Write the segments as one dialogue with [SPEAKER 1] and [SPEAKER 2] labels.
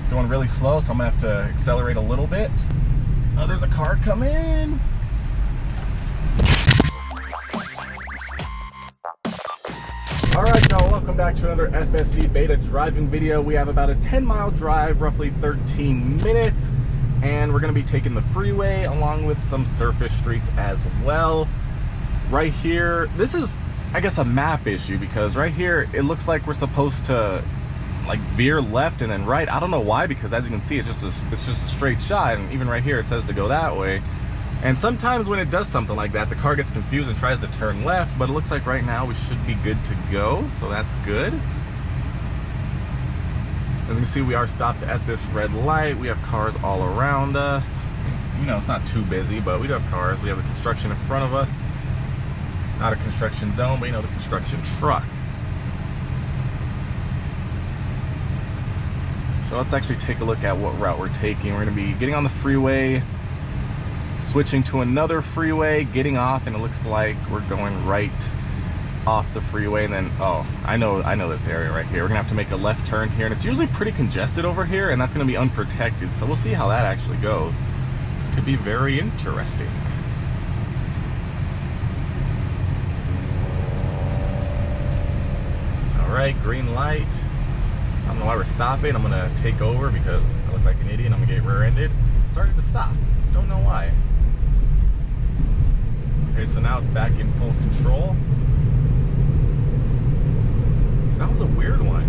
[SPEAKER 1] It's going really slow, so I'm gonna have to accelerate a little bit. Oh, there's a car coming. Alright y'all, welcome back to another FSD beta driving video. We have about a 10-mile drive, roughly 13 minutes, and we're going to be taking the freeway along with some surface streets as well. Right here, this is, I guess, a map issue, because right here it looks like we're supposed to like veer left and then right. I don't know why, because as you can see, it's just a straight shot, and even right here it says to go that way. And sometimes when it does something like that, the car gets confused and tries to turn left, but it looks like right now we should be good to go, so that's good. As you can see, we are stopped at this red light. We have cars all around us. You know, it's not too busy, but we do have cars. We have the construction in front of us. Not a construction zone, but you know, the construction truck. So let's actually take a look at what route we're taking. We're going to be getting on the freeway, switching to another freeway, getting off, and it looks like we're going right off the freeway, and then, oh, I know this area right here. We're gonna have to make a left turn here, and it's usually pretty congested over here, and that's gonna be unprotected, so we'll see how that actually goes. This could be very interesting. All right, green light. I don't know why we're stopping. I'm gonna take over because I look like an idiot. I'm gonna get rear-ended. Started to stop. Don't know why. Okay, so now it's back in full control. So that was a weird one.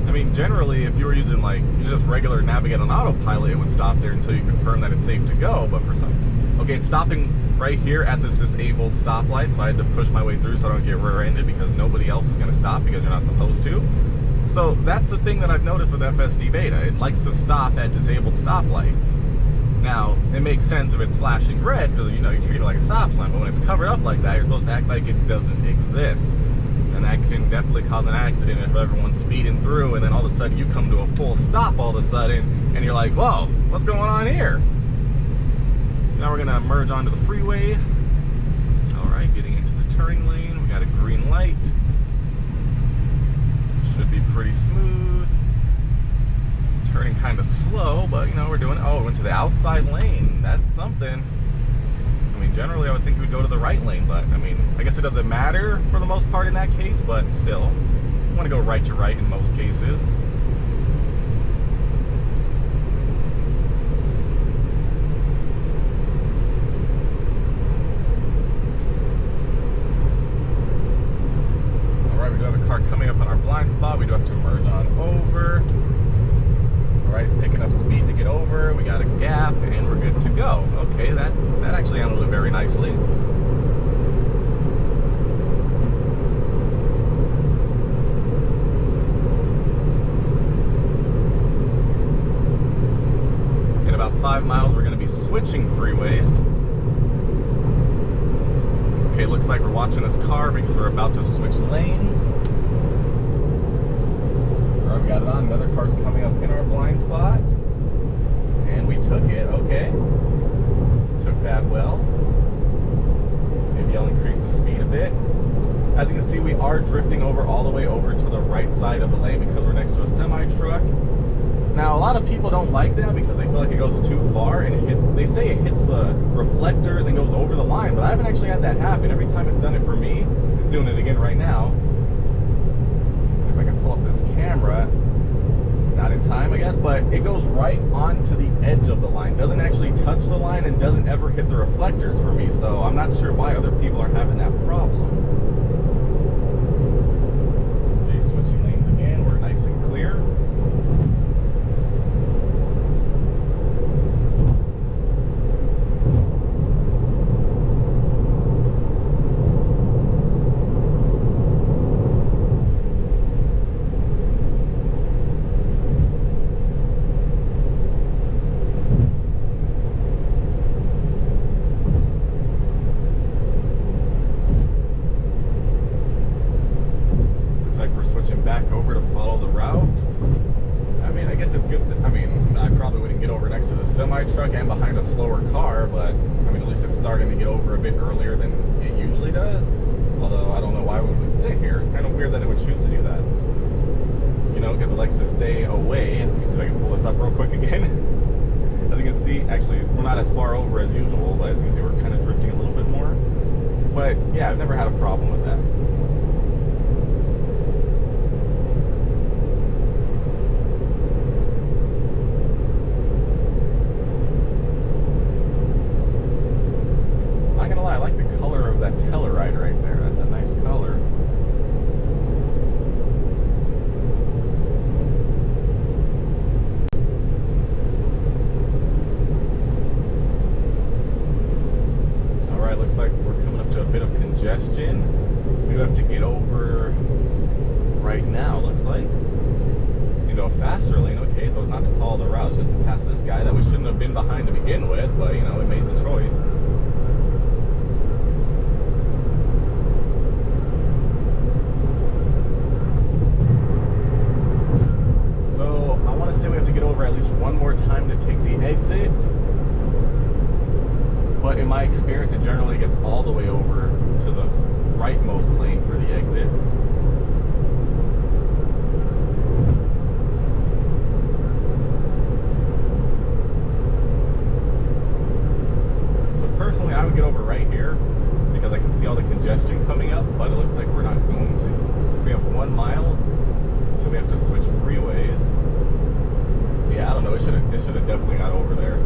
[SPEAKER 1] I mean, generally, if you were using like just regular navigate on autopilot, it would stop there until you confirm that it's safe to go. But for some, okay, it's stopping right here at this disabled stoplight, so I had to push my way through so I don't get rear-ended, because nobody else is going to stop because you're not supposed to. So that's the thing that I've noticed with FSD beta. It likes to stop at disabled stoplights. Now, it makes sense if it's flashing red, because you know, you treat it like a stop sign, but when it's covered up like that, you're supposed to act like it doesn't exist. And that can definitely cause an accident if everyone's speeding through, and then all of a sudden you come to a full stop all of a sudden, and you're like, whoa, what's going on here? Now we're gonna merge onto the freeway. All right, getting into the turning lane. We got a green light. Should be pretty smooth. Turning kind of slow, but you know, we're doing, oh, we went to the outside lane. That's something. I mean, generally I would think we'd go to the right lane, but I mean, I guess it doesn't matter for the most part in that case, but still, you want to go right to right in most cases. All right, we do have a car coming up on our blind spot. We do have to merge on over. Right, it's picking up speed to get over. We got a gap and we're good to go. Okay, that actually handled it very nicely. In about 5 miles, we're going to be switching freeways. Okay, looks like we're watching this car because we're about to switch lanes. We got it on. Another car's coming up in our blind spot, and we took it. Okay, took that well. Maybe I'll increase the speed a bit. As you can see, we are drifting over all the way over to the right side of the lane because we're next to a semi truck. Now, a lot of people don't like that because they feel like it goes too far, and it hits. They say it hits the reflectors and goes over the line, but I haven't actually had that happen. Every time it's done it for me, it's doing it again right now. If I can pull up this camera, not in time, I guess, but it goes right onto the edge of the line. Doesn't actually touch the line and doesn't ever hit the reflectors for me, so I'm not sure why other people are having that problem. Okay, switching lanes again. We're nice and clear. Back over to follow the route. I mean, I guess it's good. I mean, I probably wouldn't get over next to the semi truck and behind a slower car, but I mean, at least it's starting to get over a bit earlier than it usually does. Although I don't know why we would sit here. It's kind of weird that it would choose to do that. You know, because it likes to stay away. Let me see if I can this up real quick again. As you can see, actually, we're not as far over as usual, but as you can see, we're kind of drifting a little bit more. But yeah, I've never had a problem with that. Not gonna lie, I like the color of that Telluride right there. That's a nice color. Looks like we're coming up to a bit of congestion. We have to get over right now, looks like. You know, a faster lane, okay, so it's not to follow the route, it's just to pass this guy that we shouldn't have been behind to begin with, but you know, we made the choice. So I want to say we have to get over at least one more time to take the exit. But in my experience, it generally gets all the way over to the rightmost lane for the exit. So personally, I would get over right here because I can see all the congestion coming up, but it looks like we're not going to. We have 1 mile, so we have to switch freeways. Yeah, I don't know, it should have definitely got over there.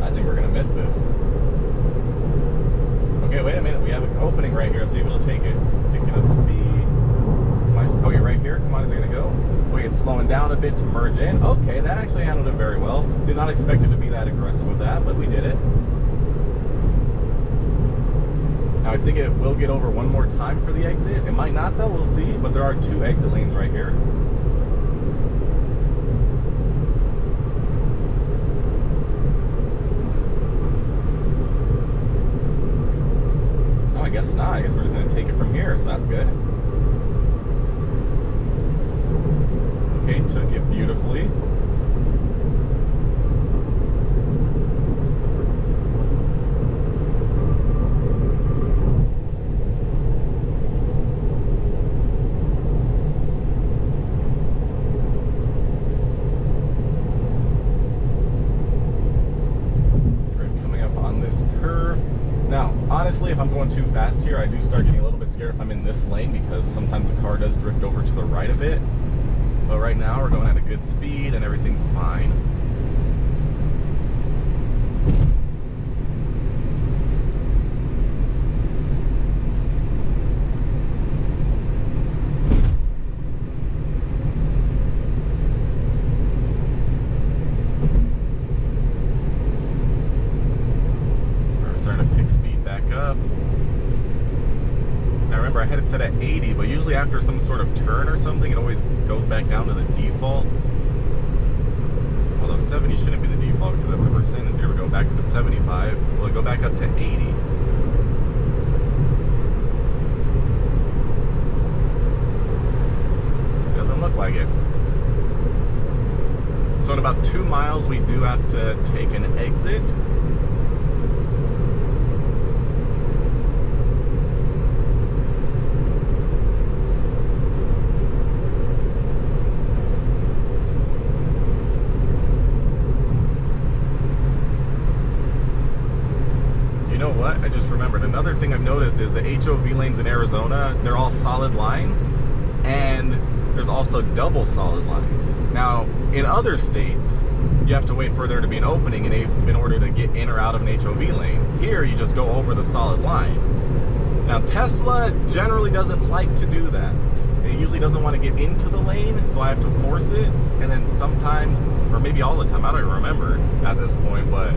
[SPEAKER 1] I think we're gonna miss this. Okay, wait a minute. We have an opening right here. Let's see if it'll take it. It's picking up speed. Okay, right here. Come on, is it gonna go? Wait, it's slowing down a bit to merge in. Okay, that actually handled it very well. Did not expect it to be that aggressive with that, but we did it. Now I think it will get over one more time for the exit. It might not though, we'll see. But there are 2 exit lanes right here. I guess not. I guess we're just going to take it from here, so that's good. Okay, took it beautifully. Honestly, if I'm going too fast here, I do start getting a little bit scared if I'm in this lane because sometimes the car does drift over to the right a bit. But right now we're going at a good speed and everything's fine. I had it set at 80, but usually after some sort of turn or something, it always goes back down to the default. Although 70 shouldn't be the default because that's a percentage. Here we go, back up to 75. We'll go back up to 80. It doesn't look like it. So in about 2 miles, we do have to take an exit. I just remembered another thing I've noticed is the HOV lanes in Arizona, they're all solid lines, and there's also double solid lines. Now in other states you have to wait for there to be an opening in order to get in or out of an HOV lane. Here you just go over the solid line. Now Tesla generally doesn't like to do that. It usually doesn't want to get into the lane, so I have to force it, and then sometimes, or maybe all the time, I don't even remember at this point, but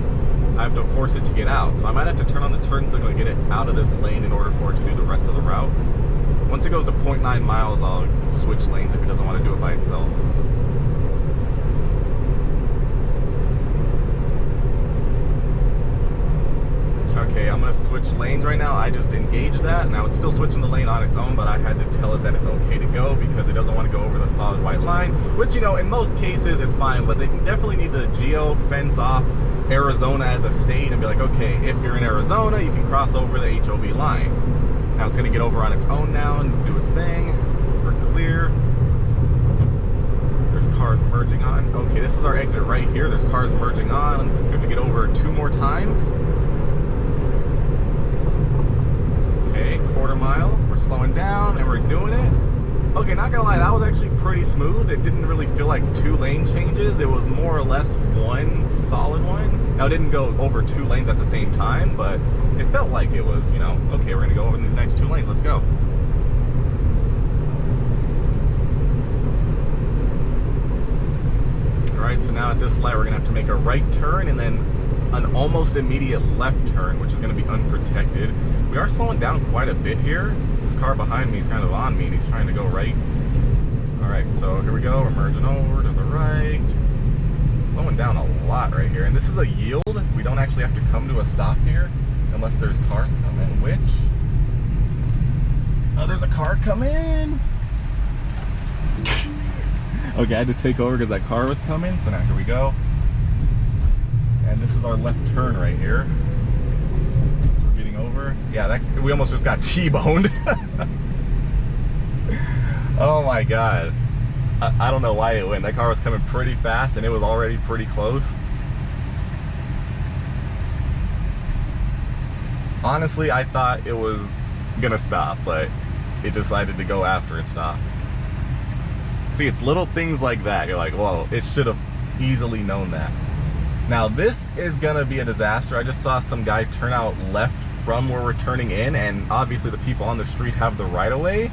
[SPEAKER 1] I have to force it to get out. So I might have to turn on the turn signal to get it out of this lane in order for it to do the rest of the route. Once it goes to 0.9 miles, I'll switch lanes if it doesn't want to do it by itself. Okay, I'm going to switch lanes right now. I just engaged that. Now it's still switching the lane on its own, but I had to tell it that it's okay to go because it doesn't want to go over the solid white line, which, you know, in most cases it's fine, but they definitely need to geo-fence off Arizona as a state and be like, okay, if you're in Arizona, you can cross over the HOV line. Now it's going to get over on its own now and do its thing. We're clear. exit right here. There's cars merging on. We have to get over 2 more times. Okay, quarter mile. We're slowing down and we're doing it. Okay, not gonna lie, that was actually pretty smooth. It didn't really feel like 2 lane changes. It was more or less one solid one. Now, it didn't go over 2 lanes at the same time, but it felt like it was, you know, okay, we're gonna go over these next 2 lanes. Let's go. Alright, so now at this light, we're gonna have to make a right turn and then an almost immediate left turn, which is gonna be unprotected. We are slowing down quite a bit here. This car behind me is kind of on me and he's trying to go right. Alright, so here we go. We're merging over to the right. Slowing down a lot right here. And this is a yield. We don't actually have to come to a stop here unless there's cars coming, which... Oh, there's a car coming! Okay, I had to take over because that car was coming. So now here we go. And this is our left turn right here. So we're getting over. Yeah, we almost just got T-boned. Oh my god. I don't know why it went. That car was coming pretty fast and it was already pretty close. Honestly, I thought it was gonna stop, but it decided to go after it stopped. See, it's little things like that. You're like, whoa, it should have easily known that. Now, this is gonna be a disaster. I just saw some guy turn out left from where we're turning in, and obviously the people on the street have the right of way.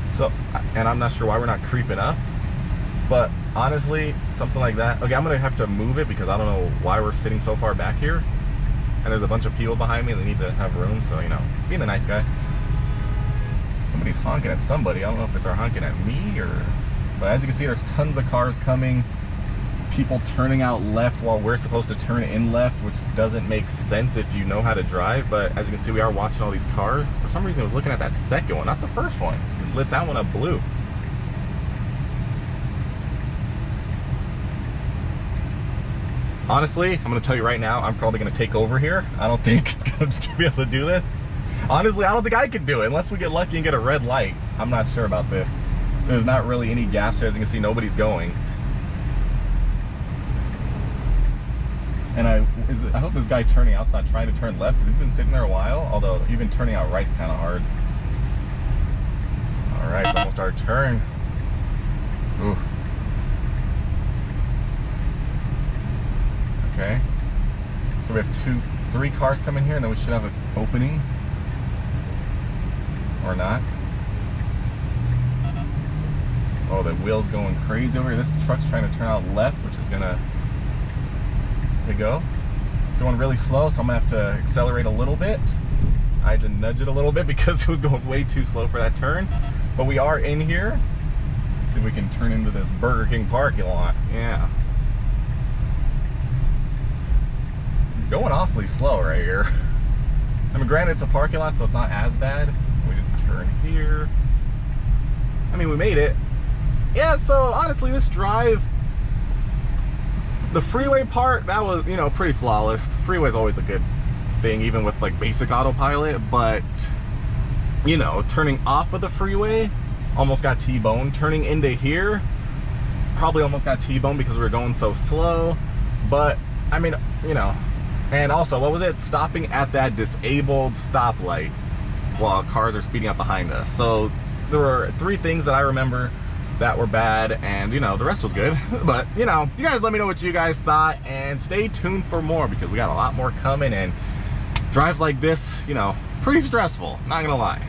[SPEAKER 1] So, and I'm not sure why we're not creeping up. But honestly, something like that. Okay, I'm gonna have to move it because I don't know why we're sitting so far back here. And there's a bunch of people behind me. They need to have room, so, you know, being the nice guy. Somebody's honking at somebody. I don't know if it's our honking at me or... But as you can see, there's tons of cars coming. People turning out left while we're supposed to turn in left, which doesn't make sense if you know how to drive. But as you can see, we are watching all these cars. For some reason, I was looking at that second one, not the first one. We lit that one up blue. Honestly, I'm going to tell you right now, I'm probably going to take over here. I don't think it's going to be able to do this. Honestly, I don't think I can do it unless we get lucky and get a red light. I'm not sure about this. There's not really any gaps there. As you can see, nobody's going. And I hope this guy turning out's not trying to turn left because he's been sitting there a while. Although even turning out right's kind of hard. All right, it's almost our turn. Ooh. Okay. So we have 3 cars coming here, and then we should have an opening. Or not. Oh, the wheel's going crazy over here. This truck's trying to turn out left, which is gonna go. It's going really slow, so I'm gonna have to accelerate a little bit. I had to nudge it a little bit because it was going way too slow for that turn. But we are in here. Let's see if we can turn into this Burger King parking lot. Yeah. Going awfully slow right here. I mean, granted, it's a parking lot, so it's not as bad. We didn't turn here. I mean, we made it. Yeah, so honestly, this drive, the freeway part, that was, you know, pretty flawless. The freeway's always a good thing, even with like basic autopilot, but you know, turning off of the freeway, almost got T-boned. Turning into here, probably almost got T-boned because we were going so slow. But I mean, you know, and also, what was it? Stopping at that disabled stoplight while cars are speeding up behind us. So there were 3 things that I remember that were bad, and you know, the rest was good. But you know, you guys let me know what you guys thought, and stay tuned for more because we got a lot more coming, and drives like this, you know, pretty stressful, not gonna lie.